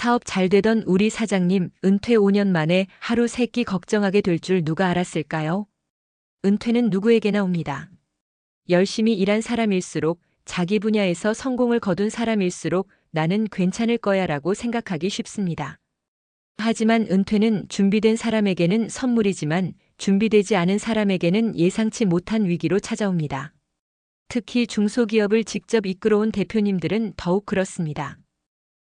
사업 잘 되던 우리 사장님 은퇴 5년 만에 하루 3끼 걱정하게 될 줄 누가 알았을까요? 은퇴는 누구에게나 옵니다. 열심히 일한 사람일수록, 자기 분야에서 성공을 거둔 사람일수록 나는 괜찮을 거야라고 생각하기 쉽습니다. 하지만 은퇴는 준비된 사람에게는 선물이지만 준비되지 않은 사람에게는 예상치 못한 위기로 찾아옵니다. 특히 중소기업을 직접 이끌어온 대표님들은 더욱 그렇습니다.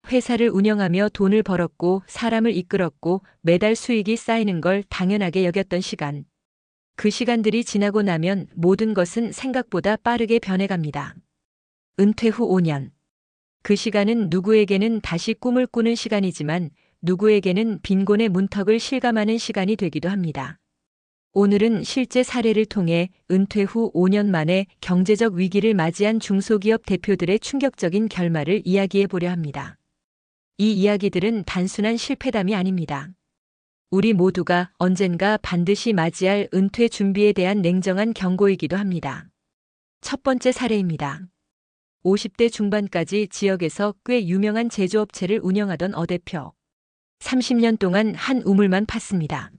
회사를 운영하며 돈을 벌었고 사람을 이끌었고 매달 수익이 쌓이는 걸 당연하게 여겼던 시간. 그 시간들이 지나고 나면 모든 것은 생각보다 빠르게 변해갑니다. 은퇴 후 5년. 그 시간은 누구에게는 다시 꿈을 꾸는 시간이지만 누구에게는 빈곤의 문턱을 실감하는 시간이 되기도 합니다. 오늘은 실제 사례를 통해 은퇴 후 5년 만에 경제적 위기를 맞이한 중소기업 대표들의 충격적인 결말을 이야기해 보려 합니다. 이 이야기들은 단순한 실패담이 아닙니다. 우리 모두가 언젠가 반드시 맞이할 은퇴 준비에 대한 냉정한 경고이기도 합니다. 첫 번째 사례입니다. 50대 중반까지 지역에서 꽤 유명한 제조업체를 운영하던 어 대표. 30년 동안 한 우물만 팠습니다.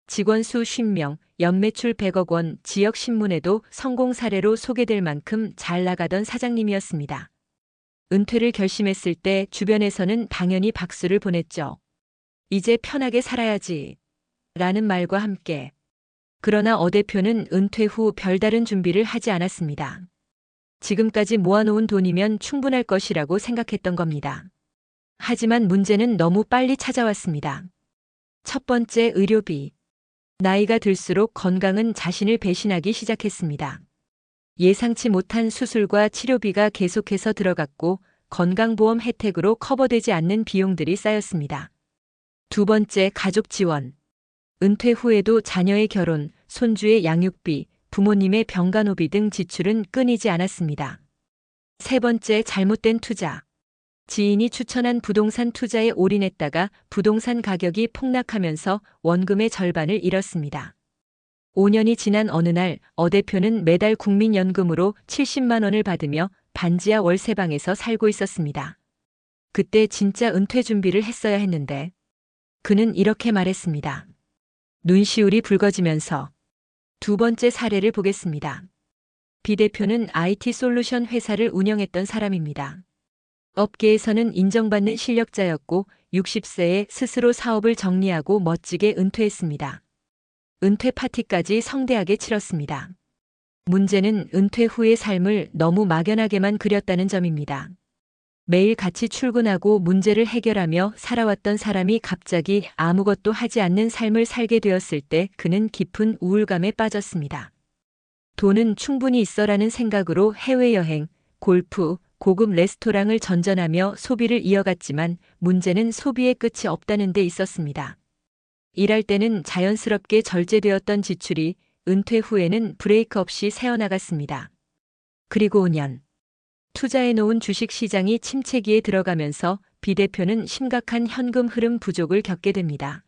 직원 수 50명, 연매출 100억 원, 지역 신문에도 성공 사례로 소개될 만큼 잘 나가던 사장님이었습니다. 은퇴를 결심했을 때 주변에서는 당연히 박수를 보냈죠. 이제 편하게 살아야지. 라는 말과 함께. 그러나 어 대표는 은퇴 후 별다른 준비를 하지 않았습니다. 지금까지 모아놓은 돈이면 충분할 것이라고 생각했던 겁니다. 하지만 문제는 너무 빨리 찾아왔습니다. 첫 번째, 의료비. 나이가 들수록 건강은 자신을 배신하기 시작했습니다. 예상치 못한 수술과 치료비가 계속해서 들어갔고 건강보험 혜택으로 커버되지 않는 비용들이 쌓였습니다. 두 번째, 가족 지원. 은퇴 후에도 자녀의 결혼, 손주의 양육비, 부모님의 병간호비 등 지출은 끊이지 않았습니다. 세 번째, 잘못된 투자. 지인이 추천한 부동산 투자에 올인했다가 부동산 가격이 폭락하면서 원금의 절반을 잃었습니다. 5년이 지난 어느 날 어 대표는 매달 국민연금으로 70만 원을 받으며 반지하 월세방에서 살고 있었습니다. 그때 진짜 은퇴 준비를 했어야 했는데 그는 이렇게 말했습니다. 눈시울이 붉어지면서. 두 번째 사례를 보겠습니다. 비 대표는 IT 솔루션 회사를 운영했던 사람입니다. 업계에서는 인정받는 실력자였고 60세에 스스로 사업을 정리하고 멋지게 은퇴했습니다. 은퇴 파티까지 성대하게 치렀습니다. 문제는 은퇴 후의 삶을 너무 막연하게만 그렸다는 점입니다. 매일 같이 출근하고 문제를 해결하며 살아왔던 사람이 갑자기 아무것도 하지 않는 삶을 살게 되었을 때 그는 깊은 우울감에 빠졌습니다. 돈은 충분히 있어라는 생각으로 해외여행, 골프, 고급 레스토랑을 전전하며 소비를 이어갔지만 문제는 소비의 끝이 없다는 데 있었습니다. 일할 때는 자연스럽게 절제되었던 지출이 은퇴 후에는 브레이크 없이 새어나갔습니다. 그리고 5년. 투자해 놓은 주식 시장이 침체기에 들어가면서 비 대표는 심각한 현금 흐름 부족을 겪게 됩니다.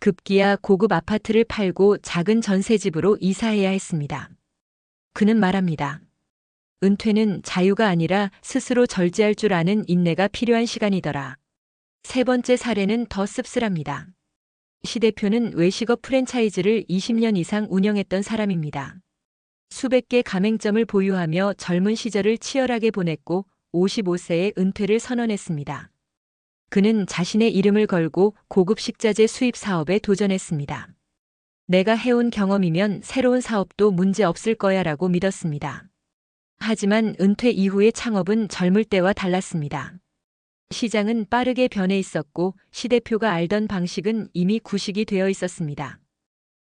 급기야 고급 아파트를 팔고 작은 전세집으로 이사해야 했습니다. 그는 말합니다. 은퇴는 자유가 아니라 스스로 절제할 줄 아는 인내가 필요한 시간이더라. 세 번째 사례는 더 씁쓸합니다. 시 대표는 외식업 프랜차이즈를 20년 이상 운영했던 사람입니다. 수백 개 가맹점을 보유하며 젊은 시절을 치열하게 보냈고 55세에 은퇴를 선언했습니다. 그는 자신의 이름을 걸고 고급 식자재 수입 사업에 도전했습니다. 내가 해온 경험이면 새로운 사업도 문제 없을 거야라고 믿었습니다. 하지만 은퇴 이후의 창업은 젊을 때와 달랐습니다. 시장은 빠르게 변해 있었고 시 대표가 알던 방식은 이미 구식이 되어 있었습니다.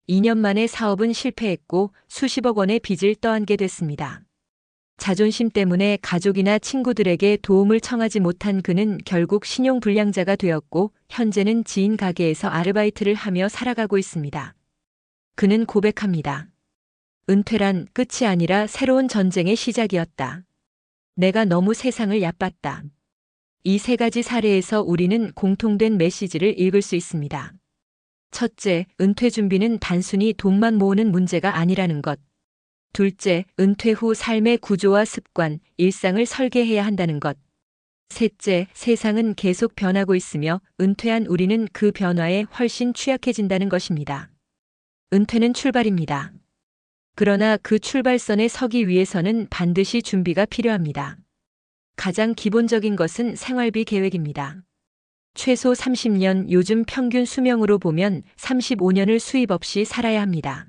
2년 만에 사업은 실패했고 수십억 원의 빚을 떠안게 됐습니다. 자존심 때문에 가족이나 친구들에게 도움을 청하지 못한 그는 결국 신용불량자가 되었고 현재는 지인 가게에서 아르바이트를 하며 살아가고 있습니다. 그는 고백합니다. 은퇴란 끝이 아니라 새로운 전쟁의 시작이었다. 내가 너무 세상을 얕봤다. 이 세 가지 사례에서 우리는 공통된 메시지를 읽을 수 있습니다. 첫째, 은퇴 준비는 단순히 돈만 모으는 문제가 아니라는 것. 둘째, 은퇴 후 삶의 구조와 습관, 일상을 설계해야 한다는 것. 셋째, 세상은 계속 변하고 있으며 은퇴한 우리는 그 변화에 훨씬 취약해진다는 것입니다. 은퇴는 출발입니다. 그러나 그 출발선에 서기 위해서는 반드시 준비가 필요합니다. 가장 기본적인 것은 생활비 계획입니다. 최소 30년, 요즘 평균 수명으로 보면 35년을 수입 없이 살아야 합니다.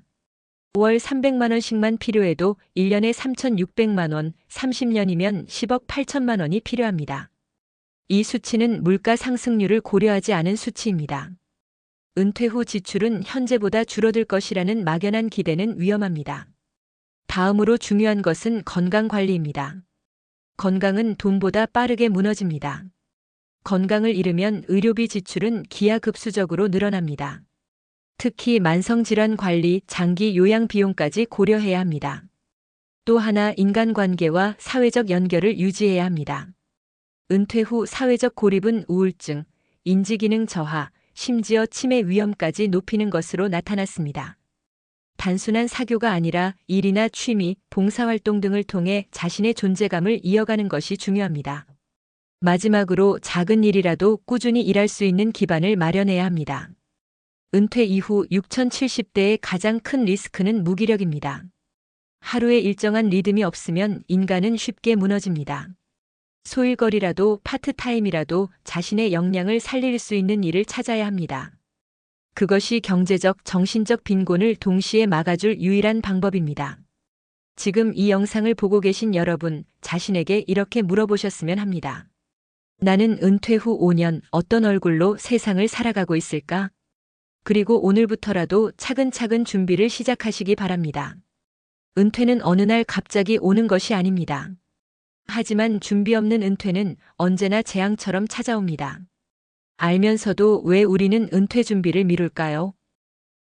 월 300만 원씩만 필요해도 1년에 3,600만 원, 30년이면 10억 8천만 원이 필요합니다. 이 수치는 물가 상승률을 고려하지 않은 수치입니다. 은퇴 후 지출은 현재보다 줄어들 것이라는 막연한 기대는 위험합니다. 다음으로 중요한 것은 건강 관리입니다. 건강은 돈보다 빠르게 무너집니다. 건강을 잃으면 의료비 지출은 기하급수적으로 늘어납니다. 특히 만성질환 관리, 장기 요양 비용까지 고려해야 합니다. 또 하나 인간관계와 사회적 연결을 유지해야 합니다. 은퇴 후 사회적 고립은 우울증, 인지기능 저하, 심지어 치매 위험까지 높이는 것으로 나타났습니다. 단순한 사교가 아니라 일이나 취미, 봉사활동 등을 통해 자신의 존재감을 이어가는 것이 중요합니다. 마지막으로 작은 일이라도 꾸준히 일할 수 있는 기반을 마련해야 합니다. 은퇴 이후 6070대의 가장 큰 리스크는 무기력입니다. 하루에 일정한 리듬이 없으면 인간은 쉽게 무너집니다. 소일거리라도 파트타임이라도 자신의 역량을 살릴 수 있는 일을 찾아야 합니다. 그것이 경제적, 정신적 빈곤을 동시에 막아줄 유일한 방법입니다. 지금 이 영상을 보고 계신 여러분, 자신에게 이렇게 물어보셨으면 합니다. 나는 은퇴 후 5년 어떤 얼굴로 세상을 살아가고 있을까? 그리고 오늘부터라도 차근차근 준비를 시작하시기 바랍니다. 은퇴는 어느 날 갑자기 오는 것이 아닙니다. 하지만 준비 없는 은퇴는 언제나 재앙처럼 찾아옵니다. 알면서도 왜 우리는 은퇴 준비를 미룰까요?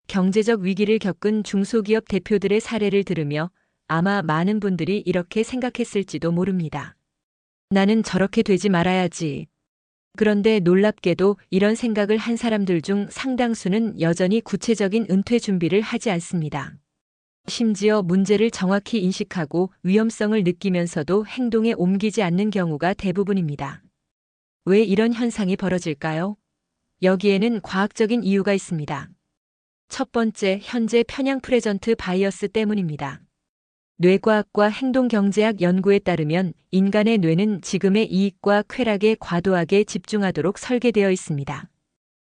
경제적 위기를 겪은 중소기업 대표들의 사례를 들으며 아마 많은 분들이 이렇게 생각했을지도 모릅니다. 나는 저렇게 되지 말아야지. 그런데 놀랍게도 이런 생각을 한 사람들 중 상당수는 여전히 구체적인 은퇴 준비를 하지 않습니다. 심지어 문제를 정확히 인식하고 위험성을 느끼면서도 행동에 옮기지 않는 경우가 대부분입니다. 왜 이런 현상이 벌어질까요? 여기에는 과학적인 이유가 있습니다. 첫 번째, 현재 편향 프레전트 바이어스 때문입니다. 뇌과학과 행동경제학 연구에 따르면 인간의 뇌는 지금의 이익과 쾌락에 과도하게 집중하도록 설계되어 있습니다.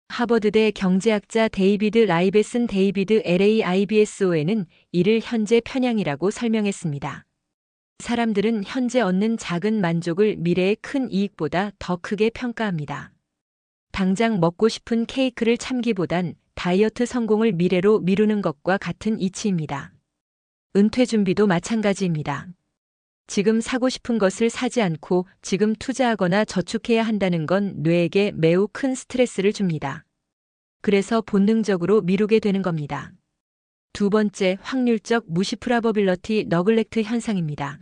하버드대 경제학자 데이비드 라이베슨 데이비드 LAIBSO에는 이를 현재 편향이라고 설명했습니다. 사람들은 현재 얻는 작은 만족을 미래의 큰 이익보다 더 크게 평가합니다. 당장 먹고 싶은 케이크를 참기보단 다이어트 성공을 미래로 미루는 것과 같은 이치입니다. 은퇴 준비도 마찬가지입니다. 지금 사고 싶은 것을 사지 않고 지금 투자하거나 저축해야 한다는 건 뇌에게 매우 큰 스트레스를 줍니다. 그래서 본능적으로 미루게 되는 겁니다. 두 번째, 확률적 무시 프라버빌러티 너글렉트 현상입니다.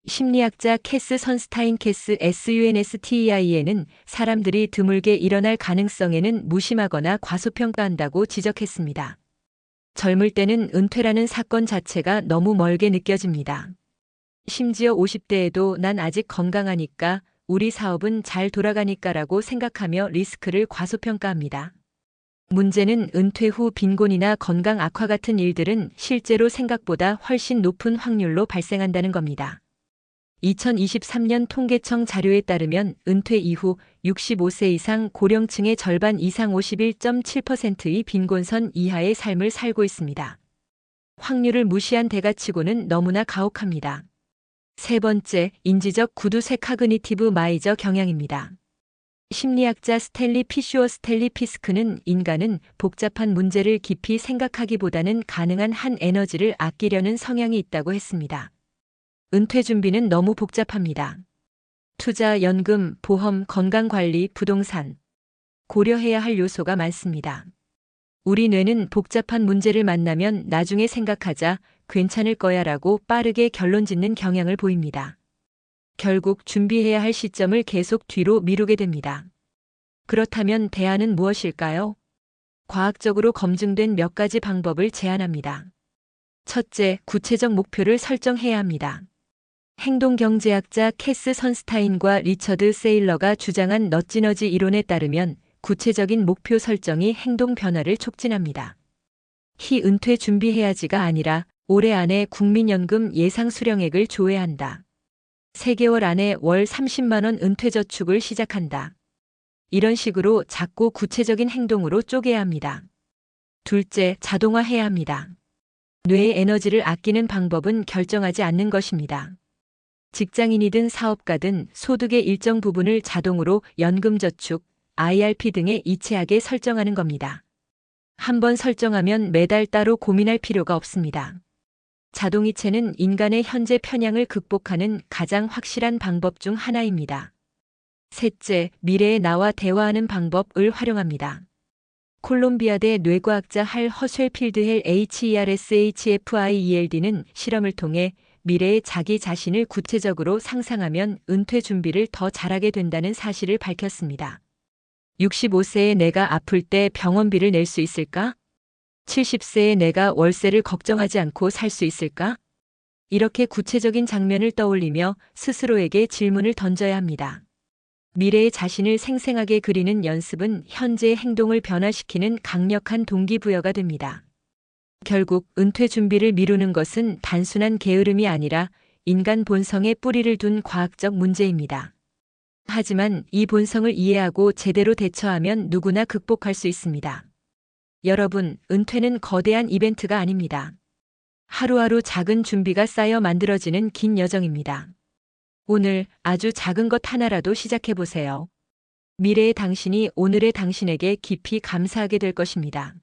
심리학자 캐스 선스타인 캐스 SUNSTEI에는 사람들이 드물게 일어날 가능성에는 무심하거나 과소평가한다고 지적했습니다. 젊을 때는 은퇴라는 사건 자체가 너무 멀게 느껴집니다. 심지어 50대에도 난 아직 건강하니까, 우리 사업은 잘 돌아가니까라고 생각하며 리스크를 과소평가합니다. 문제는 은퇴 후 빈곤이나 건강 악화 같은 일들은 실제로 생각보다 훨씬 높은 확률로 발생한다는 겁니다. 2023년 통계청 자료에 따르면 은퇴 이후 65세 이상 고령층의 절반 이상 51.7%의 빈곤선 이하의 삶을 살고 있습니다. 확률을 무시한 대가치고는 너무나 가혹합니다. 세 번째, 인지적 구두쇠 카그니티브 마이저 경향입니다. 심리학자 스탠리 피스크는 인간은 복잡한 문제를 깊이 생각하기보다는 가능한 한 에너지를 아끼려는 성향이 있다고 했습니다. 은퇴 준비는 너무 복잡합니다. 투자, 연금, 보험, 건강관리, 부동산. 고려해야 할 요소가 많습니다. 우리 뇌는 복잡한 문제를 만나면 나중에 생각하자, 괜찮을 거야라고 빠르게 결론 짓는 경향을 보입니다. 결국 준비해야 할 시점을 계속 뒤로 미루게 됩니다. 그렇다면 대안은 무엇일까요? 과학적으로 검증된 몇 가지 방법을 제안합니다. 첫째, 구체적 목표를 설정해야 합니다. 행동경제학자 캐스 선스타인과 리처드 세일러가 주장한 너찌너지 이론에 따르면 구체적인 목표 설정이 행동 변화를 촉진합니다. 은퇴 준비해야지가 아니라 올해 안에 국민연금 예상 수령액을 조회한다. 3개월 안에 월 30만 원 은퇴저축을 시작한다. 이런 식으로 작고 구체적인 행동으로 쪼개야 합니다. 둘째, 자동화해야 합니다. 뇌의 에너지를 아끼는 방법은 결정하지 않는 것입니다. 직장인이든 사업가든 소득의 일정 부분을 자동으로 연금저축, IRP 등에 이체하게 설정하는 겁니다. 한번 설정하면 매달 따로 고민할 필요가 없습니다. 자동이체는 인간의 현재 편향을 극복하는 가장 확실한 방법 중 하나입니다. 셋째, 미래의 나와 대화하는 방법을 활용합니다. 콜롬비아대 뇌과학자 할 허쉘필드헬 HERSHFIELD는 실험을 통해 미래의 자기 자신을 구체적으로 상상하면 은퇴 준비를 더 잘하게 된다는 사실을 밝혔습니다. 65세의 내가 아플 때 병원비를 낼 수 있을까? 70세의 내가 월세를 걱정하지 않고 살 수 있을까? 이렇게 구체적인 장면을 떠올리며 스스로에게 질문을 던져야 합니다. 미래의 자신을 생생하게 그리는 연습은 현재의 행동을 변화시키는 강력한 동기부여가 됩니다. 결국 은퇴 준비를 미루는 것은 단순한 게으름이 아니라 인간 본성에 뿌리를 둔 과학적 문제입니다. 하지만 이 본성을 이해하고 제대로 대처하면 누구나 극복할 수 있습니다. 여러분, 은퇴는 거대한 이벤트가 아닙니다. 하루하루 작은 준비가 쌓여 만들어지는 긴 여정입니다. 오늘 아주 작은 것 하나라도 시작해보세요. 미래의 당신이 오늘의 당신에게 깊이 감사하게 될 것입니다.